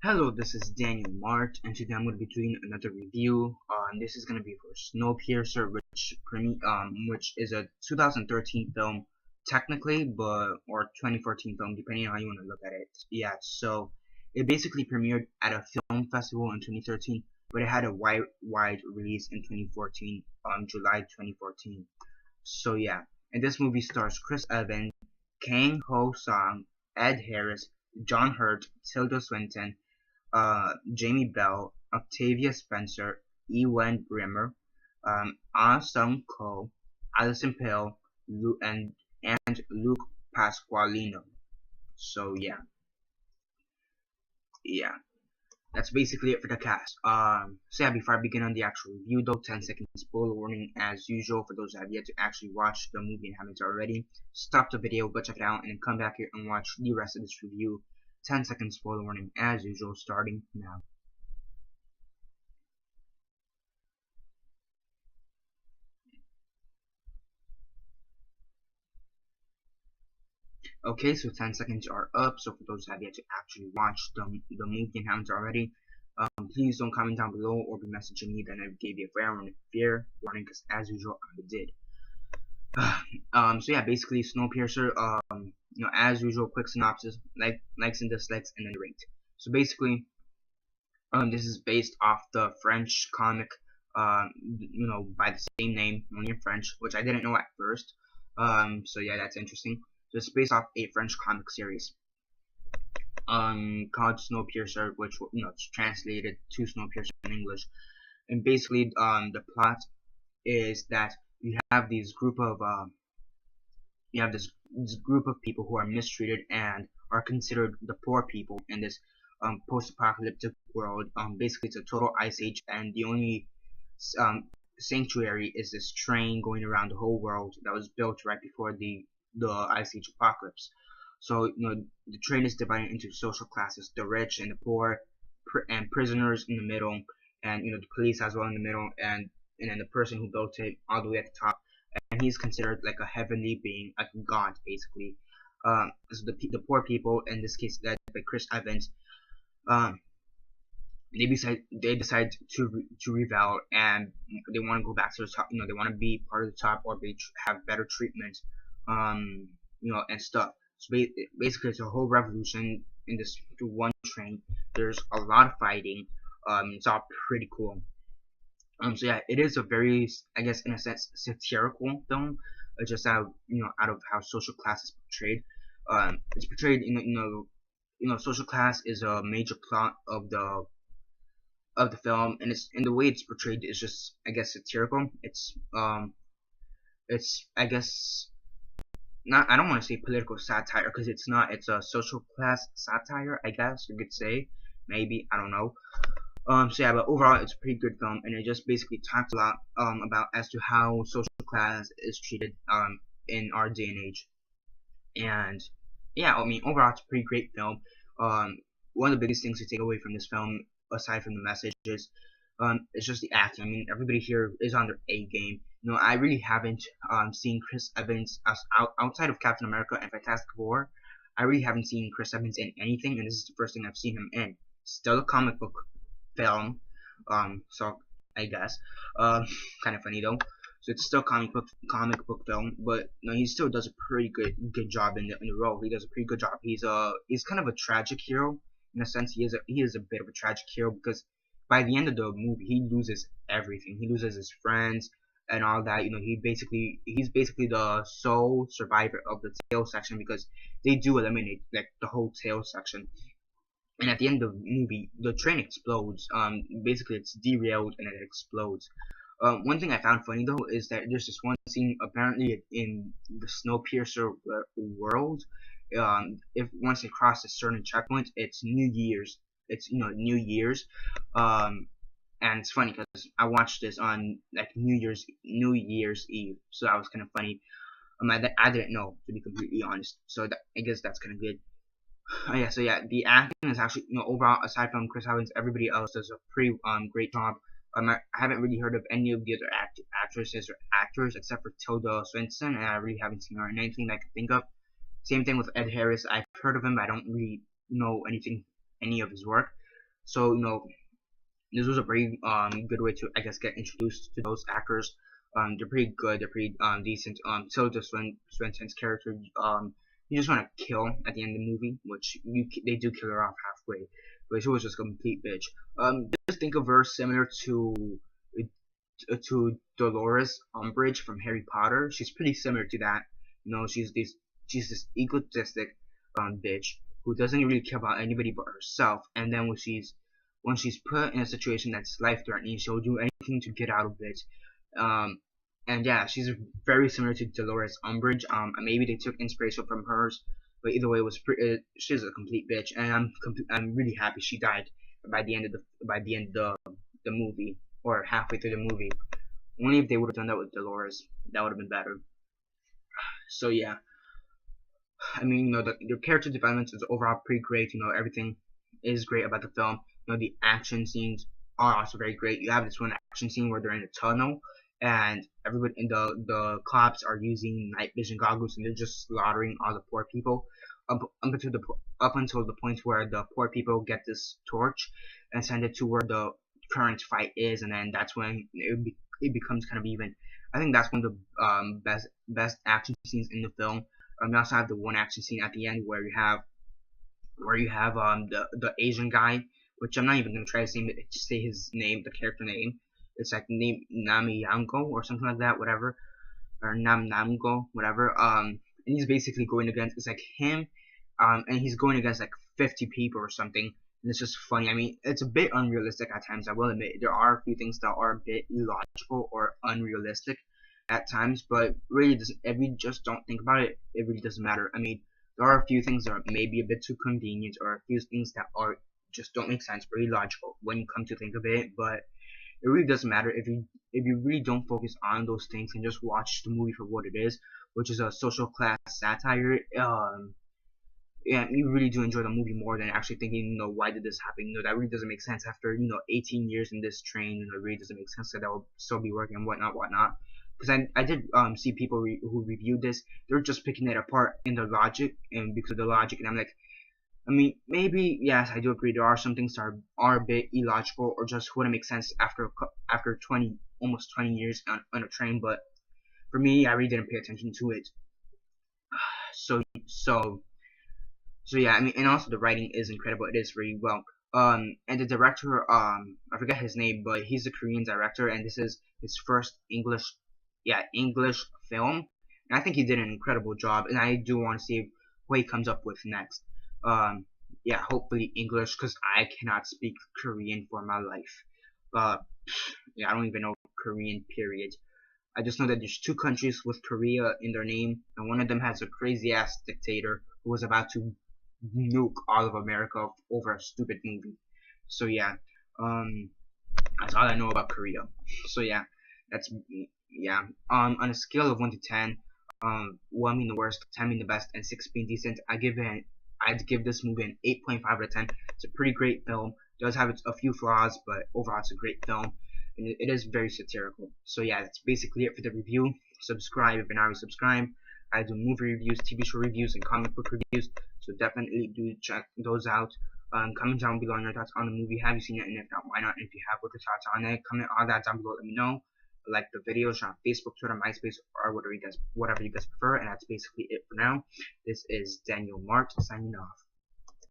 Hello, this is Daniel Mart, and today I'm going to be doing another review. This is going to be for Snowpiercer, which is a 2013 film, technically, or 2014 film, depending on how you want to look at it. Yeah, so it basically premiered at a film festival in 2013, but it had a wide release in 2014, July 2014. So yeah, and this movie stars Chris Evans, Kang Ho Song, Ed Harris, John Hurt, Tilda Swinton, Jamie Bell, Octavia Spencer, Ewan Brimmer, Ah Sung Ko, Alison Pill, and Luke Pasqualino. So yeah, that's basically it for the cast. So yeah, before I begin on the actual review though, 10-second spoiler warning as usual for those that have yet to actually watch the movie and haven't already. Stop the video, go check it out, and then come back here and watch the rest of this review. 10-second spoiler warning as usual, starting now. Okay, so 10 seconds are up. So for those that have yet to actually watch the movie and haven't already, please don't comment down below or be messaging me that I gave you a fair warning, because as usual I did. So yeah, basically Snowpiercer. As usual, quick synopsis, likes and dislikes, and then rate. So basically, this is based off the French comic, by the same name, only in French, which I didn't know at first. So yeah, that's interesting. So it's based off a French comic series, called Snowpiercer, which it's translated to Snowpiercer in English. And basically, the plot is that you have this group of people who are mistreated and are considered the poor people in this post-apocalyptic world. Basically, it's a total ice age, and the only um, sanctuary is this train going around the whole world that was built right before the ice age apocalypse. So the train is divided into social classes: the rich and the poor, and prisoners in the middle, and the police as well in the middle, and then the person who built it all the way at the top, and he's considered like a heavenly being, like a god, basically. So the poor people, in this case led by Chris Evans, um, they decide to rebel, and they want to go back to the top. They want to be part of the top, or have better treatment, and stuff. So basically, it's a whole revolution in this one train. There's a lot of fighting. It's all pretty cool. So yeah, it is a very, I guess, in a sense, satirical film, just out of how social class is portrayed. It's portrayed social class is a major plot of the film, and the way it's portrayed is just, I guess, satirical. It's I guess not. I don't want to say political satire, because it's not. It's a social class satire, I guess you could say. Maybe, I don't know. So yeah, but overall, it's a pretty good film, and it just basically talks a lot about as to how social class is treated in our day and age. And yeah, I mean, overall, it's a pretty great film. One of the biggest things to take away from this film, aside from the messages, it's just the acting. I mean, everybody here is on their A game. I really haven't seen Chris Evans outside of Captain America and Fantastic Four. I really haven't seen Chris Evans in anything, and this is the first thing I've seen him in. Still a comic book film, so I guess, kind of funny though. So it's still comic book film, but he still does a pretty good job in the role. He does a pretty good job. He's kind of a tragic hero in a sense. He is a bit of a tragic hero, because by the end of the movie he loses everything. He loses his friends and all that. He's basically the sole survivor of the tail section, because they do eliminate like the whole tail section. And at the end of the movie, the train explodes. Basically, it's derailed and it explodes. One thing I found funny though is that there's this one scene apparently in the Snowpiercer world. If once they cross a certain checkpoint, it's New Year's. It's New Year's. And it's funny because I watched this on like New Year's Eve, so that was kind of funny. I didn't know, to be completely honest. So I guess that's kind of good. Yeah, so yeah, the acting is actually, overall, aside from Chris Evans, everybody else does a pretty great job. I haven't really heard of any of the other actresses or actors except for Tilda Swinton, and I really haven't seen her in anything that I can think of. Same thing with Ed Harris. I've heard of him, but I don't really know any of his work. So this was a pretty good way to, I guess, get introduced to those actors. They're pretty good. They're pretty decent. Tilda Swinton's character, you just want to kill at the end of the movie, which they do kill her off halfway, but she was just a complete bitch. Just think of her similar to Dolores Umbridge from Harry Potter. She's pretty similar to that. She's this egotistic bitch who doesn't really care about anybody but herself. And then when she's put in a situation that's life threatening, she'll do anything to get out of it. And yeah, she's very similar to Dolores Umbridge. Maybe they took inspiration from hers, but either way, it was she's a complete bitch, and I'm really happy she died by the end of the movie, or halfway through the movie. Only if they would have done that with Dolores, that would have been better. So yeah, I mean, the character development is overall pretty great. Everything is great about the film. The action scenes are also very great. You have this one action scene where they're in a tunnel, and everybody in the cops are using night vision goggles, and they're just slaughtering all the poor people up until the point where the poor people get this torch and send it to where the current fight is, and then that's when it becomes kind of even. I think that's one of the best action scenes in the film. You also have the one action scene at the end where you have the Asian guy, which I'm not even gonna try to say his name, the character name. It's like name Nami Yango or something like that, whatever, or Namgo, whatever. And he's basically going against, it's like him, and he's going against like 50 people or something. And it's just funny. I mean, it's a bit unrealistic at times. I will admit there are a few things that are a bit illogical or unrealistic at times, but really, if we just don't think about it, it really doesn't matter. I mean, there are a few things that are maybe a bit too convenient, or a few things that are just don't make sense, very logical when you come to think of it, but it really doesn't matter if you really don't focus on those things and just watch the movie for what it is, which is a social class satire. Yeah, you really do enjoy the movie more than actually thinking, why did this happen? That really doesn't make sense after 18 years in this train. It really doesn't make sense that will still be working and whatnot. Because I did see people who reviewed this. They're just picking it apart in the logic and because of the logic, and I'm like, I mean, maybe yes, I do agree. There are some things that are a bit illogical or just wouldn't make sense after almost 20 years on a train. But for me, I really didn't pay attention to it. So yeah, I mean, and also the writing is incredible. It is really well. And the director, I forget his name, but he's a Korean director, and this is his first English film. And I think he did an incredible job, and I do want to see what he comes up with next. Yeah, hopefully English, because I cannot speak Korean for my life. Yeah, I don't even know Korean, period. I just know that there's two countries with Korea in their name, and one of them has a crazy ass dictator who was about to nuke all of America over a stupid movie. So yeah, that's all I know about Korea. So yeah, yeah. On a scale of 1 to 10, 1 being the worst, 10 being the best, and 6 being decent, I'd give this movie an 8.5 out of 10. It's a pretty great film. It does have a few flaws, but overall it's a great film. And it is very satirical. So yeah, that's basically it for the review. Subscribe if you're not already subscribed. I do movie reviews, TV show reviews, and comic book reviews. So definitely do check those out. Comment down below on your thoughts on the movie. Have you seen it? And if not, why not? And if you have, what your thoughts on it? Comment all that down below. Let me know. Like the video, share on Facebook, Twitter, MySpace, or whatever you guys prefer. And that's basically it for now. This is Daniel Mart signing off.